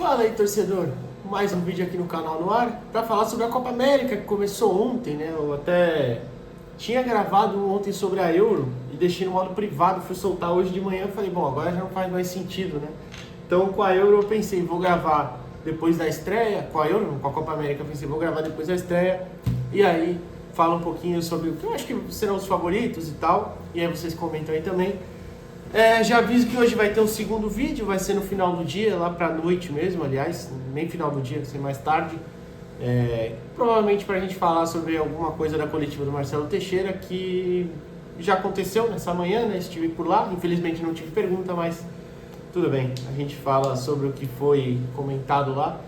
Fala aí, torcedor. Mais um vídeo aqui no canal no ar para falar sobre a Copa América que começou ontem, né? Eu até tinha gravado ontem sobre a Euro e deixei no modo privado, fui soltar hoje de manhã e falei, bom, agora já não faz mais sentido, né? Então com a Euro eu pensei, vou gravar depois da estreia, com a Euro, com a Copa América eu pensei, vou gravar depois da estreia e aí falo um pouquinho sobre o que eu acho que serão os favoritos e tal, e aí vocês comentam aí também. Já aviso que hoje vai ter um segundo vídeo, vai ser no final do dia, lá pra noite mesmo, aliás, nem final do dia, vai ser mais tarde. Provavelmente pra gente falar sobre alguma coisa da coletiva do Marcelo Teixeira, que já aconteceu nessa manhã, né? Estive por lá, infelizmente não tive pergunta, mas tudo bem, a gente fala sobre o que foi comentado lá.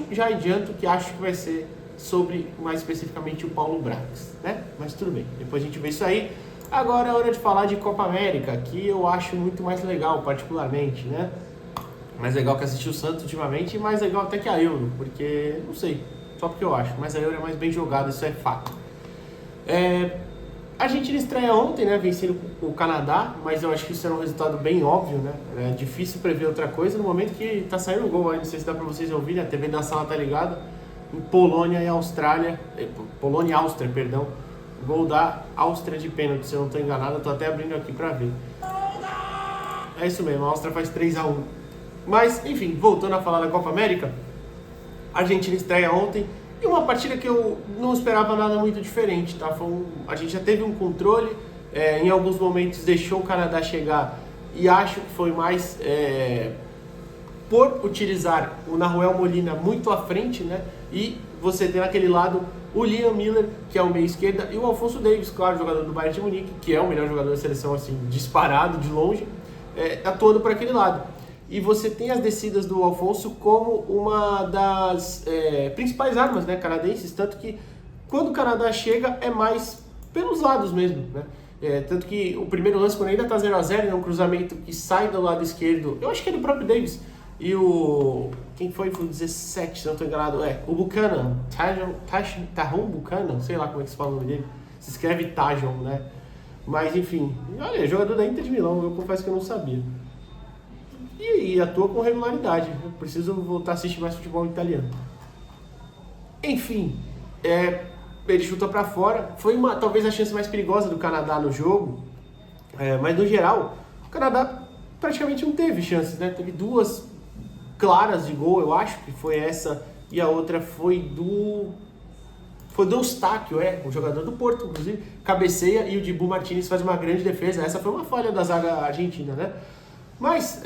Já adianto que acho que vai ser sobre, mais especificamente, o Paulo Brax, né? Mas tudo bem, depois a gente vê isso aí. Agora é hora de falar de Copa América, que eu acho muito mais legal, particularmente, né? Mais legal que assistir o Santos ultimamente e mais legal até que a Euro, porque, não sei, só porque eu acho, mas a Euro é mais bem jogada, isso é fato. A Argentina estreia ontem, né, vencendo o Canadá, mas eu acho que isso era um resultado bem óbvio, né? É difícil prever outra coisa no momento que tá saindo o gol aí, não sei se dá pra vocês ouvirem, a TV da sala tá ligada, em Polônia e Áustria, perdão. Gol da Áustria de pênalti, se eu não estou enganado, eu tô até abrindo aqui para ver. É isso mesmo, a Áustria faz 3-1. Mas, enfim, voltando a falar da Copa América, a Argentina estreia ontem e uma partida que eu não esperava nada muito diferente, tá? A gente já teve um controle, em alguns momentos deixou o Canadá chegar e acho que foi mais por utilizar o Nahuel Molina muito à frente, né? E você tem naquele lado o Liam Miller, que é o meia esquerda, e o Alphonso Davies, claro, jogador do Bayern de Munique, que é o melhor jogador da seleção, assim, disparado, de longe, atuando por aquele lado. E você tem as descidas do Alphonso como uma das principais armas, né, canadenses, tanto que quando o Canadá chega é mais pelos lados mesmo, né? Tanto que o primeiro lance, quando ainda tá 0-0, é um cruzamento que sai do lado esquerdo, eu acho que é do próprio Davies, e quem foi o 17, se não estou enganado, o Buchanan, Tajon Buchanan, sei lá como é que se fala o nome dele, se escreve Tajon, né? Mas enfim, olha, jogador da Inter de Milão, eu confesso que eu não sabia. E atua com regularidade, eu preciso voltar a assistir mais futebol italiano. Enfim, ele chuta para fora, foi talvez a chance mais perigosa do Canadá no jogo, mas no geral, o Canadá praticamente não teve chances, né? Teve duas claras de gol, eu acho que foi essa, e a outra foi do Eustáquio, o jogador do Porto, inclusive, cabeceia e o Dibu Martínez faz uma grande defesa. Essa foi uma falha da zaga argentina, né? Mas,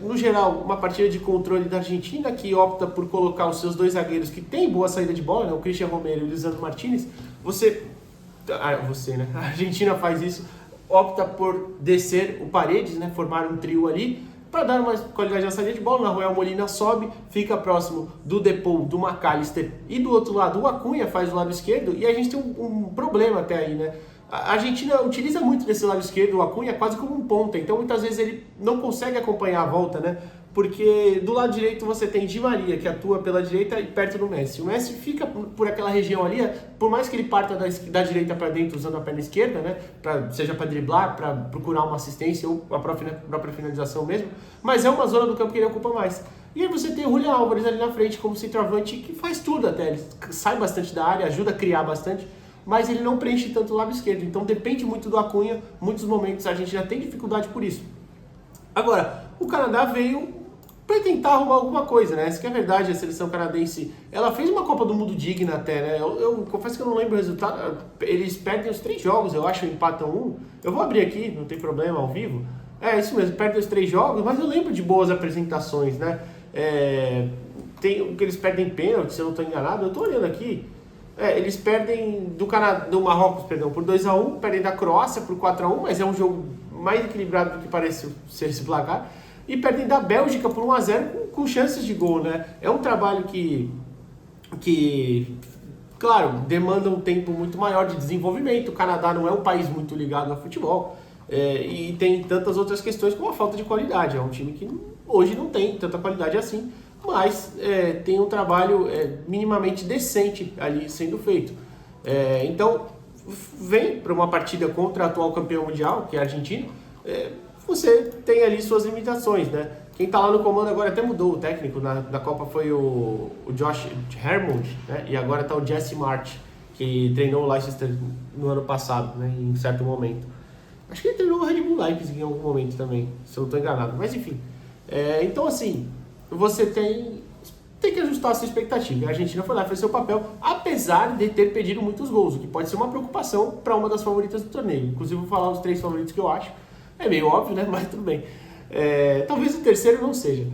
no geral, uma partida de controle da Argentina, que opta por colocar os seus dois zagueiros que tem boa saída de bola, né? O Cristian Romero e o Lisandro Martínez. Né? A Argentina faz isso, opta por descer o Paredes, né? Formar um trio ali, para dar uma qualidade na saída de bola. O Nahuel Molina sobe, fica próximo do Depou, do McAllister, e do outro lado o Acunha faz o lado esquerdo, e a gente tem um problema até aí, né? A Argentina utiliza muito desse lado esquerdo, o Acunha quase como um ponta, então muitas vezes ele não consegue acompanhar a volta, né? Porque do lado direito você tem Di Maria, que atua pela direita e perto do Messi. O Messi fica por aquela região ali, por mais que ele parta da direita para dentro usando a perna esquerda, né? Seja para driblar, para procurar uma assistência ou a própria finalização mesmo, mas é uma zona do campo que ele ocupa mais. E aí você tem o Julián Álvares ali na frente como centroavante, que faz tudo até, ele sai bastante da área, ajuda a criar bastante, mas ele não preenche tanto o lado esquerdo, então depende muito do Acunha, muitos momentos a gente já tem dificuldade por isso. Agora, o Canadá veio para tentar arrumar alguma coisa, né? Essa que é a verdade, a seleção canadense, ela fez uma Copa do Mundo digna até, né? Eu confesso que eu não lembro o resultado, eles perdem os 3 jogos, eu acho, empatam 1. Eu vou abrir aqui, não tem problema, ao vivo. Isso mesmo, perdem os 3 jogos, mas eu lembro de boas apresentações, né? Tem o que eles perdem pênalti, se eu não estou enganado, eu estou olhando aqui. Eles perdem do Marrocos, perdão, por 2-1, perdem da Croácia por 4-1, mas é um jogo mais equilibrado do que parece ser esse placar. E perdem da Bélgica por 1-0 com chances de gol, né? É um trabalho que, claro, demanda um tempo muito maior de desenvolvimento. O Canadá não é um país muito ligado a futebol e tem tantas outras questões como a falta de qualidade. É um time que hoje não tem tanta qualidade assim, mas tem um trabalho minimamente decente ali sendo feito. Então, vem para uma partida contra a atual campeão mundial, que é a Argentina, você tem ali suas limitações, né? Quem tá lá no comando agora até mudou o técnico, na Copa foi o Josh Hermond, né? E agora tá o Jesse March, que treinou o Leicester no ano passado, né? Em certo momento. Acho que ele treinou o Red Bull Leipzig em algum momento também, se eu não tô enganado. Mas enfim, então assim, você tem que ajustar a sua expectativa. A Argentina foi lá e fez seu papel, apesar de ter pedido muitos gols, o que pode ser uma preocupação para uma das favoritas do torneio. Inclusive vou falar os 3 favoritos que eu acho. É meio óbvio, né? Mas tudo bem. Talvez o terceiro não seja.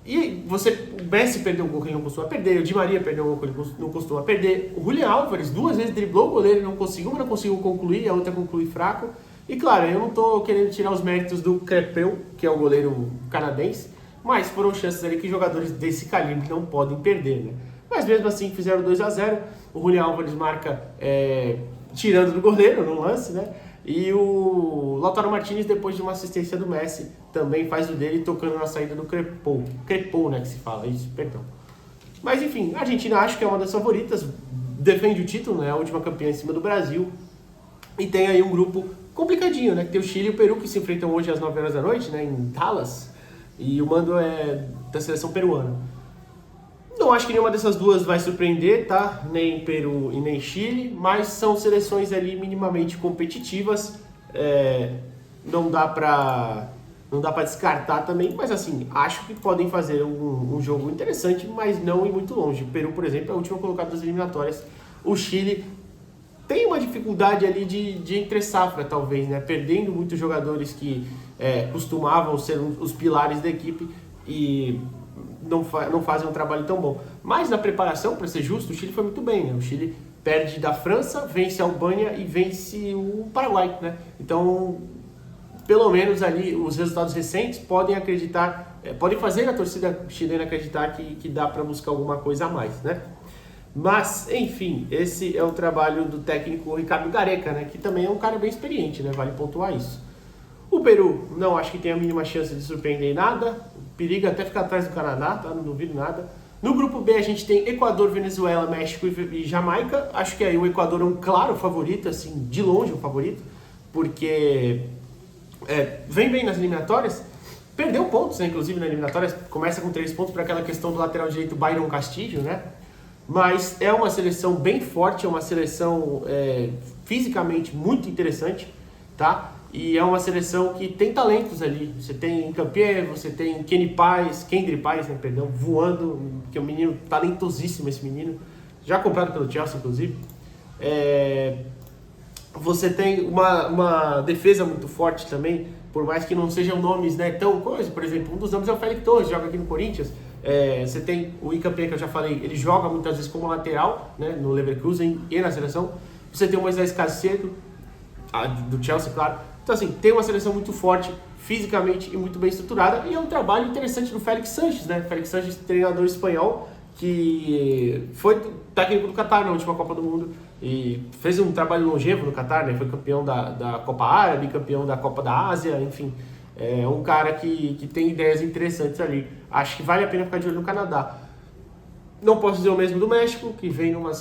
E o Messi perdeu um gol que ele não costuma perder, o Di Maria perdeu um gol que ele não costuma perder, o Julián Álvares 2 vezes driblou o goleiro e não conseguiu, mas não conseguiu concluir, a outra conclui fraco. E claro, eu não estou querendo tirar os méritos do Crépin, que é o goleiro canadense, mas foram chances ali que jogadores desse calibre não podem perder, né? Mas mesmo assim fizeram 2-0, o Julián Álvares marca tirando do goleiro no lance, né? E o Lautaro Martinez, depois de uma assistência do Messi, também faz o dele tocando na saída do Crépin, né, que se fala isso, perdão. Mas enfim, a Argentina acho que é uma das favoritas, defende o título, né, a última campeã em cima do Brasil, e tem aí um grupo complicadinho, né, que tem o Chile e o Peru que se enfrentam hoje às 9 horas da noite, né, em Dallas, e o mando é da seleção peruana. Não acho que nenhuma dessas duas vai surpreender, tá? Nem Peru e nem Chile, mas são seleções ali minimamente competitivas. Não dá pra descartar também, mas assim, acho que podem fazer um jogo interessante, mas não ir muito longe. O Peru, por exemplo, é o último colocado das eliminatórias. O Chile tem uma dificuldade ali de entre safra, talvez, né? Perdendo muitos jogadores que costumavam ser os pilares da equipe e não fazem um trabalho tão bom. Mas na preparação, para ser justo, o Chile foi muito bem, né? O Chile perde da França, vence a Albânia e vence o Paraguai, né? Então, pelo menos ali, os resultados recentes podem podem fazer a torcida chilena acreditar que dá para buscar alguma coisa a mais, né? Mas, enfim, esse é o trabalho do técnico Ricardo Gareca, né? Que também é um cara bem experiente, né? Vale pontuar isso. O Peru, não acho que tenha a mínima chance de surpreender em nada. Periga até ficar atrás do Canadá, tá? Não duvido nada. No grupo B a gente tem Equador, Venezuela, México e Jamaica. Acho que aí o Equador é um claro favorito, assim, de longe um favorito, porque vem bem nas eliminatórias, perdeu pontos, né? Inclusive na eliminatória, começa com 3 pontos para aquela questão do lateral direito Byron Castillo, né? Mas é uma seleção bem forte, é uma seleção fisicamente muito interessante, tá? E é uma seleção que tem talentos ali. Você tem Campier, você tem Kendry Páez, né, perdão, voando, que é um menino talentosíssimo, esse menino, já comprado pelo Chelsea, inclusive. Você tem uma defesa muito forte também, por mais que não sejam nomes, né, tão coisa. Por exemplo, um dos nomes é o Félix Torres, joga aqui no Corinthians. Você tem o Icapé, que eu já falei, ele joga muitas vezes como lateral, né, no Leverkusen e na seleção. Você tem o Moisés Caicedo, do Chelsea, claro. Então, assim, tem uma seleção muito forte, fisicamente e muito bem estruturada. E é um trabalho interessante do Félix Sanches, né? Félix Sanches, treinador espanhol, que foi técnico do Qatar na última Copa do Mundo e fez um trabalho longevo no Qatar, né? Foi campeão da Copa Árabe, campeão da Copa da Ásia, enfim. É um cara que tem ideias interessantes ali. Acho que vale a pena ficar de olho no Canadá. Não posso dizer o mesmo do México, que vem numa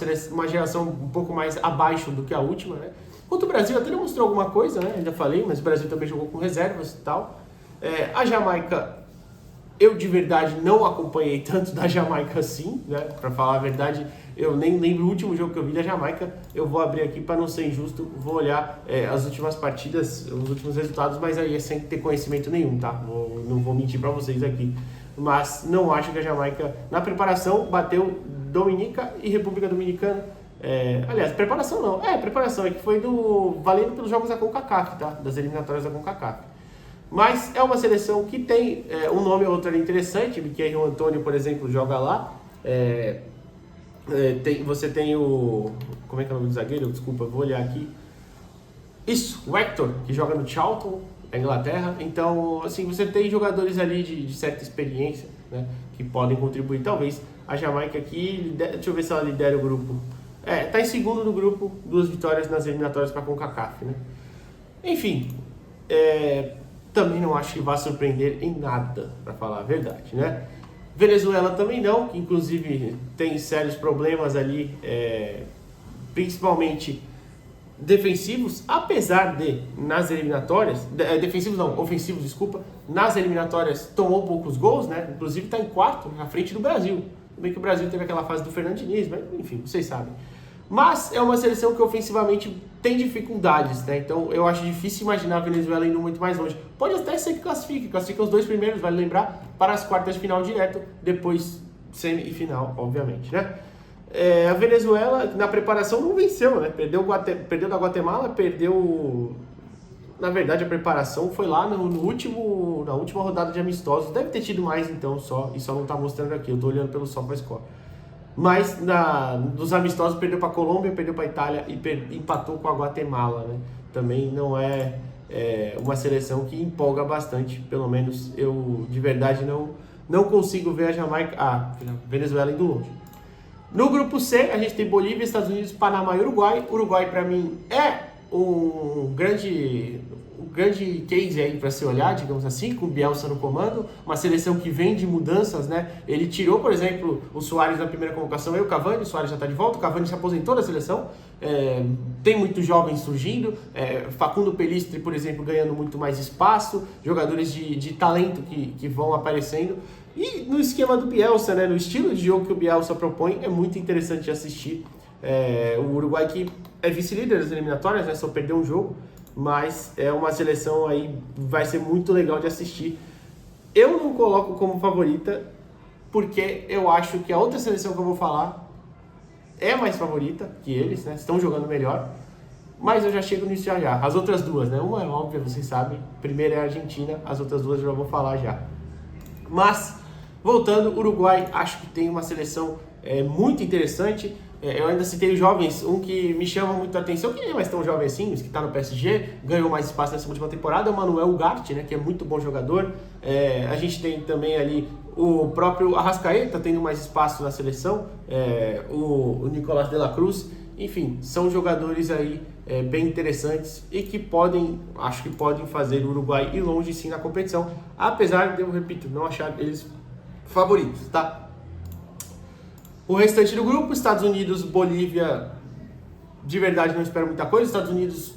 geração um pouco mais abaixo do que a última, né? Quanto o Brasil até mostrou alguma coisa, né? Ainda falei, mas o Brasil também jogou com reservas e tal. A Jamaica, eu de verdade não acompanhei tanto da Jamaica assim, né? Pra falar a verdade, eu nem lembro o último jogo que eu vi da Jamaica. Eu vou abrir aqui para não ser injusto, vou olhar as últimas partidas, os últimos resultados, mas aí é sem ter conhecimento nenhum, tá? Não vou mentir para vocês aqui. Mas não acho que a Jamaica, na preparação, bateu Dominica e República Dominicana. Aliás, preparação não. Preparação, é que foi valendo pelos jogos da CONCACAF, tá? Das eliminatórias da CONCACAF. Mas é uma seleção que tem um nome ou outro ali interessante. Miquel Antônio, por exemplo, joga lá. Você tem o... Como é que é o nome do zagueiro? Desculpa, vou olhar aqui. Isso, o Hector, que joga no Charlton, na Inglaterra. Então, assim, você tem jogadores ali de certa experiência, né? Que podem contribuir. Talvez a Jamaica aqui... Deixa eu ver se ela lidera o grupo. Tá em segundo no grupo, 2 vitórias nas eliminatórias para a CONCACAF, né? Enfim, também não acho que vá surpreender em nada, para falar a verdade, né? Venezuela também não, que inclusive tem sérios problemas ali, principalmente defensivos, apesar de, nas eliminatórias, defensivos não, ofensivos, desculpa, nas eliminatórias tomou poucos gols, né? Inclusive está em quarto, na frente do Brasil. Tudo bem que o Brasil teve aquela fase do Fernando Diniz, mas enfim, vocês sabem. Mas é uma seleção que ofensivamente tem dificuldades, né? Então eu acho difícil imaginar a Venezuela indo muito mais longe. Pode até ser que classifica os dois primeiros, vale lembrar, para as quartas de final direto, depois semifinal, obviamente, né? A Venezuela, na preparação, não venceu, né? Perdeu da Guatemala, Na verdade, a preparação foi lá na última rodada de amistosos. Deve ter tido mais, então, e só não tá mostrando aqui. Eu tô olhando pelo SofaScore. Mas, dos amistosos, perdeu para a Colômbia, perdeu para a Itália e empatou com a Guatemala, né? Também não é uma seleção que empolga bastante. Pelo menos, eu, de verdade, não consigo ver a Venezuela indo longe. No grupo C, a gente tem Bolívia, Estados Unidos, Panamá e Uruguai. Uruguai, para mim, é um grande case aí para se olhar, digamos assim, com o Bielsa no comando. Uma seleção que vem de mudanças, né? Ele tirou, por exemplo, o Suárez da primeira convocação e o Cavani. O Suárez já está de volta, o Cavani se aposentou da seleção. Tem muitos jovens surgindo. Facundo Pelistri, por exemplo, ganhando muito mais espaço. Jogadores de talento que vão aparecendo. E no esquema do Bielsa, né, no estilo de jogo que o Bielsa propõe, é muito interessante de assistir. O Uruguai, que é vice-líder das eliminatórias, né, só perdeu um jogo, mas é uma seleção aí, vai ser muito legal de assistir. Eu não coloco como favorita, porque eu acho que a outra seleção que eu vou falar é mais favorita que eles, né, estão jogando melhor, mas eu já chego nisso já. As outras duas, né, uma é óbvia, vocês sabem, a primeira é a Argentina, as outras duas eu já vou falar já. Mas, voltando, Uruguai, acho que tem uma seleção muito interessante. Eu ainda citei os jovens, um que me chama muito a atenção, que nem é mais tão jovem assim, mas que está no PSG, ganhou mais espaço nessa última temporada, é o Manuel Ugarte, né, que é muito bom jogador. A gente tem também ali o próprio Arrascaeta tendo mais espaço na seleção, o Nicolás de la Cruz. Enfim, são jogadores aí bem interessantes e que acho que podem fazer o Uruguai ir longe sim na competição, apesar de, eu repito, não achar eles favoritos, tá? O restante do grupo, Estados Unidos, Bolívia, de verdade não espero muita coisa. Estados Unidos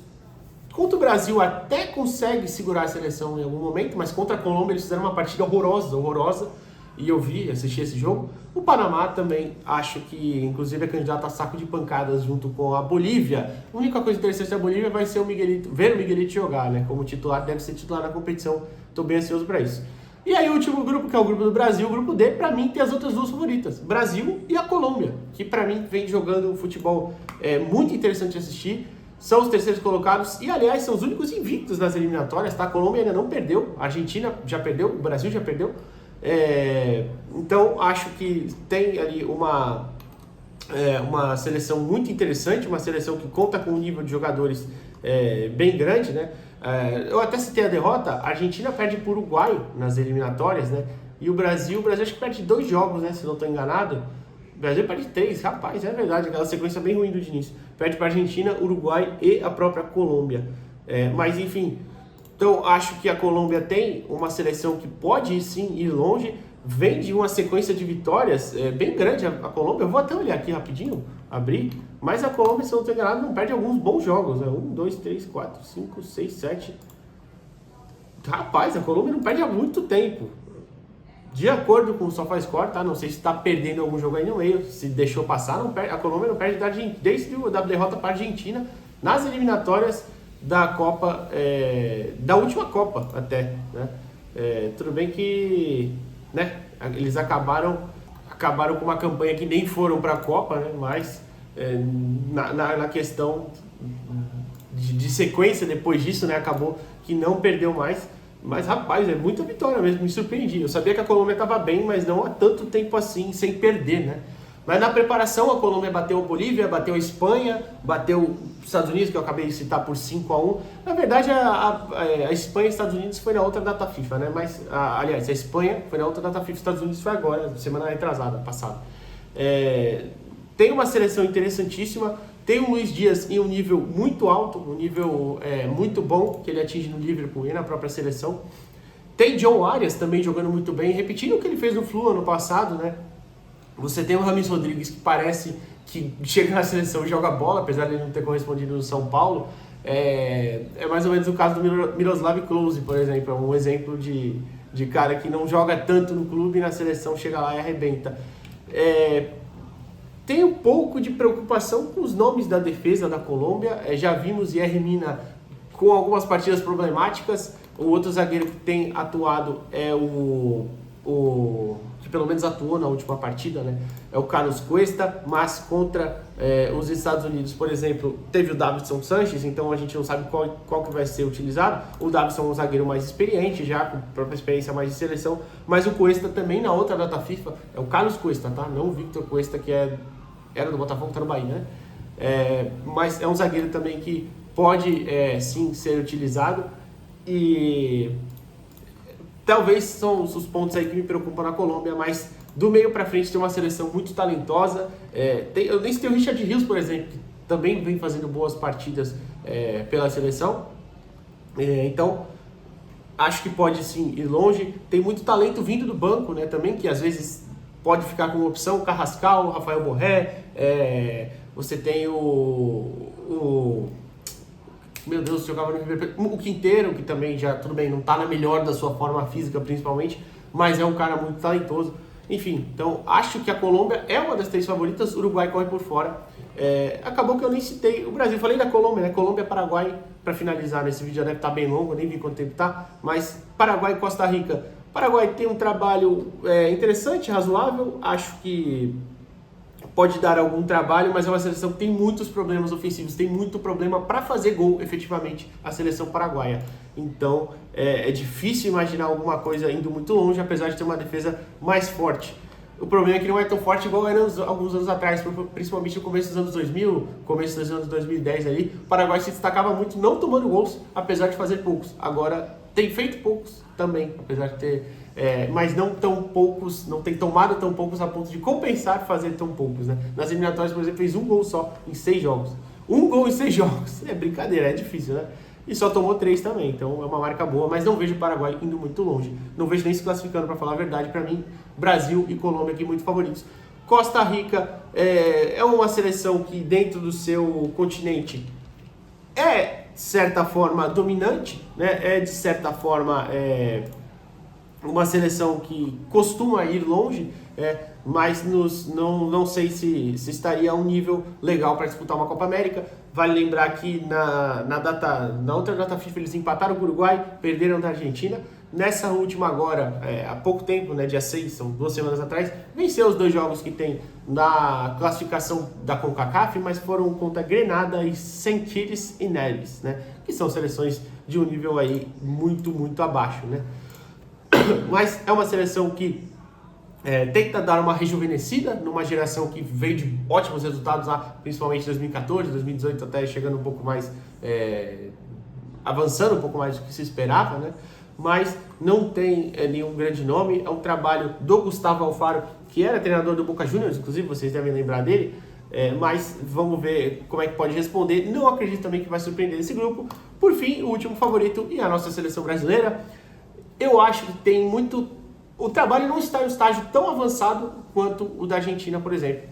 contra o Brasil até consegue segurar a seleção em algum momento, mas contra a Colômbia eles fizeram uma partida horrorosa, e eu assisti esse jogo. O Panamá também acho que, inclusive, é candidato a saco de pancadas junto com a Bolívia. A única coisa interessante da Bolívia vai ser ver o Miguelito jogar, né? Como titular, deve ser titular na competição. Estou bem ansioso para isso. E aí o último grupo, que é o grupo do Brasil, o grupo D, para mim tem as outras duas favoritas, Brasil e a Colômbia, que para mim vem jogando um futebol muito interessante de assistir. São os terceiros colocados e, aliás, são os únicos invictos nas eliminatórias, tá? A Colômbia ainda não perdeu, a Argentina já perdeu, o Brasil já perdeu. Então, acho que tem ali uma seleção muito interessante, uma seleção que conta com um nível de jogadores bem grande, né? Eu até citei a derrota, a Argentina perde para o Uruguai nas eliminatórias, né? E o Brasil acho que perde 2 jogos, né? Se não estou enganado. O Brasil perde 3, rapaz, é verdade, aquela sequência bem ruim do Diniz. Perde para a Argentina, Uruguai e a própria Colômbia. Mas enfim, então acho que a Colômbia tem uma seleção que pode sim ir longe, vem de uma sequência de vitórias bem grande a Colômbia. Eu vou até olhar aqui rapidinho, abrir, mas a Colômbia, se eu não estou enganado, não perde alguns bons jogos, né? 1, 2, 3, 4, 5, 6, 7. Rapaz, a Colômbia não perde há muito tempo. De acordo com o SofaScore, tá? Não sei se está perdendo algum jogo aí no meio, se deixou passar, não perde, a Colômbia não perde desde a derrota para a Argentina nas eliminatórias da Copa, da última Copa até, né? Tudo bem que, né, eles acabaram com uma campanha que nem foram para a Copa, né? Mas na questão de sequência depois disso, né, acabou que não perdeu mais. Mas, rapaz, é muita vitória mesmo, me surpreendi. Eu sabia que a Colômbia estava bem, mas não há tanto tempo assim, sem perder, né? Mas na preparação, a Colômbia bateu a Bolívia, bateu a Espanha, bateu os Estados Unidos, que eu acabei de citar, por 5-1. Na verdade, a Espanha e os Estados Unidos foi na outra data FIFA, né? Mas, aliás, a Espanha foi na outra data FIFA, os Estados Unidos foi agora, semana retrasada, passada. Tem uma seleção interessantíssima. Tem o Luiz Dias em um nível muito alto, um nível muito bom que ele atinge no Liverpool e na própria seleção. Tem John Arias também jogando muito bem, repetindo o que ele fez no Flu ano passado, né? Você tem o Rames Rodrigues, que parece que chega na seleção e joga bola, apesar de ele não ter correspondido no São Paulo. É mais ou menos o caso do Miroslav Klose, por exemplo, é um exemplo de cara que não joga tanto no clube e na seleção chega lá e arrebenta. Tem um pouco de preocupação com os nomes da defesa da Colômbia. Já vimos Yerry Mina com algumas partidas problemáticas. O outro zagueiro que tem atuado é o que pelo menos atuou na última partida, né? É o Carlos Cuesta, mas contra os Estados Unidos, por exemplo, teve o Davinson Sánchez, então a gente não sabe qual que vai ser utilizado. O Davinson é um zagueiro mais experiente, já com própria experiência mais de seleção, mas o Cuesta também na outra data FIFA, é o Carlos Cuesta, tá? Não o Victor Cuesta, que era do Botafogo, tá no Bahia, né? Mas é um zagueiro também que pode sim ser utilizado, e talvez são os pontos aí que me preocupam na Colômbia, mas do meio para frente tem uma seleção muito talentosa. Eu nem sei o Richard Rios, por exemplo, que também vem fazendo boas partidas pela seleção. Então, acho que pode sim ir longe. Tem muito talento vindo do banco, né, também, que às vezes pode ficar como opção. Carrascal, Rafael Borré, você tem meu Deus, jogava no River Plate. O Quinteiro, que também já, tudo bem, não está na melhor da sua forma física principalmente, mas é um cara muito talentoso. Enfim, então acho que a Colômbia é uma das 3 favoritas, o Uruguai corre por fora. Acabou que eu nem citei o Brasil, falei da Colômbia, né? Colômbia e Paraguai, para finalizar, nesse vídeo já deve estar bem longo, nem vi quanto tempo tá, mas Paraguai e Costa Rica. Paraguai tem um trabalho interessante, razoável, acho que pode dar algum trabalho, mas é uma seleção que tem muitos problemas ofensivos, tem muito problema para fazer gol, efetivamente, a seleção paraguaia. Então, é difícil imaginar alguma coisa indo muito longe, apesar de ter uma defesa mais forte. O problema é que não é tão forte igual era alguns anos atrás, principalmente no começo dos anos 2000, começo dos anos 2010 ali. O Paraguai se destacava muito não tomando gols, apesar de fazer poucos. Agora, tem feito poucos também, apesar de ter... mas não tão poucos, não tem tomado tão poucos a ponto de compensar fazer tão poucos, né? Nas eliminatórias, por exemplo, fez um gol só em 6 jogos. Um gol em 6 jogos. É brincadeira, é difícil, né? E só tomou 3 também, então é uma marca boa, mas não vejo o Paraguai indo muito longe. Não vejo nem se classificando, para falar a verdade. Para mim, Brasil e Colômbia aqui muito favoritos. Costa Rica é uma seleção que dentro do seu continente de certa forma dominante, né? De certa forma uma seleção que costuma ir longe, mas não sei se estaria a um nível legal para disputar uma Copa América. Vale lembrar que na outra data FIFA eles empataram com o Uruguai, perderam da Argentina. Nessa última agora, há pouco tempo, né, dia 6, são 2 semanas atrás, venceu os 2 jogos que tem na classificação da CONCACAF, mas foram contra Grenada e Saint Kitts e Nevis, né, que são seleções de um nível aí muito, muito abaixo, né. Mas é uma seleção que tenta dar uma rejuvenescida numa geração que veio de ótimos resultados lá, principalmente em 2014, 2018, até chegando um pouco mais, avançando um pouco mais do que se esperava, né? Mas não tem nenhum grande nome. É um trabalho do Gustavo Alfaro, que era treinador do Boca Juniors, inclusive, vocês devem lembrar dele. Mas vamos ver como é que pode responder. Não acredito também que vai surpreender esse grupo. Por fim, o último favorito e a nossa seleção brasileira. Eu acho que tem muito... O trabalho não está em um estágio tão avançado quanto o da Argentina, por exemplo.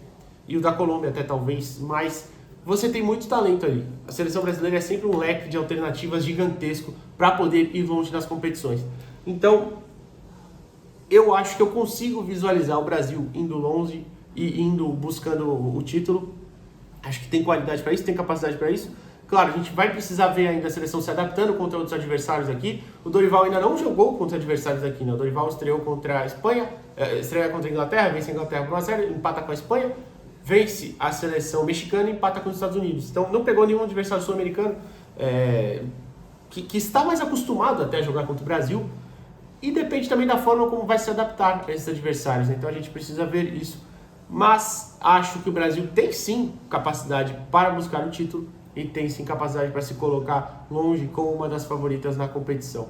E o da Colômbia até talvez, mas você tem muito talento ali. A seleção brasileira é sempre um leque de alternativas gigantesco para poder ir longe nas competições. Então, eu acho que eu consigo visualizar o Brasil indo longe e buscando o título. Acho que tem qualidade para isso, tem capacidade para isso. Claro, a gente vai precisar ver ainda a seleção se adaptando contra outros adversários aqui. O Dorival ainda não jogou contra adversários aqui, né? O Dorival estreou contra a Espanha, estreia contra a Inglaterra, vence a Inglaterra por 1-0, empata com a Espanha, vence a seleção mexicana e empata com os Estados Unidos. Então não pegou nenhum adversário sul-americano que está mais acostumado até a jogar contra o Brasil. E depende também da forma como vai se adaptar a esses adversários, né? Então a gente precisa ver isso. Mas acho que o Brasil tem sim capacidade para buscar o título e tem sim capacidade para se colocar longe como uma das favoritas na competição.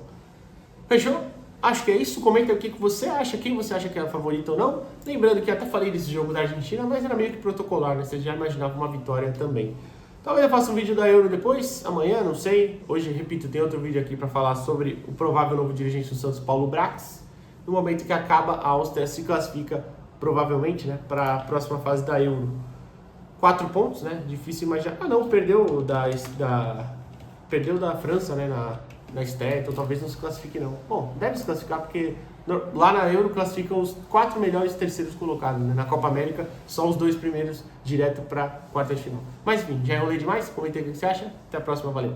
Fechou? Acho que é isso. Comenta o que você acha, quem você acha que é a favorita ou não. Lembrando que até falei desse jogo da Argentina, mas era meio que protocolar, né? Você já imaginava uma vitória também. Talvez eu faça um vídeo da Euro depois, amanhã, não sei. Hoje, repito, tem outro vídeo aqui para falar sobre o provável novo dirigente do Santos, Paulo Brax. No momento que acaba, a Áustria se classifica, provavelmente, né, para a próxima fase da Euro. 4 pontos, né? Difícil imaginar. Ah, não, perdeu da França, né? Na estreia, então talvez não se classifique não. Bom, deve se classificar porque lá na Euro classificam os 4 melhores terceiros colocados, né? Na Copa América, só os 2 primeiros direto para quarta de final. Mas enfim, já enrolei demais? Comentei o que você acha. Até a próxima, valeu!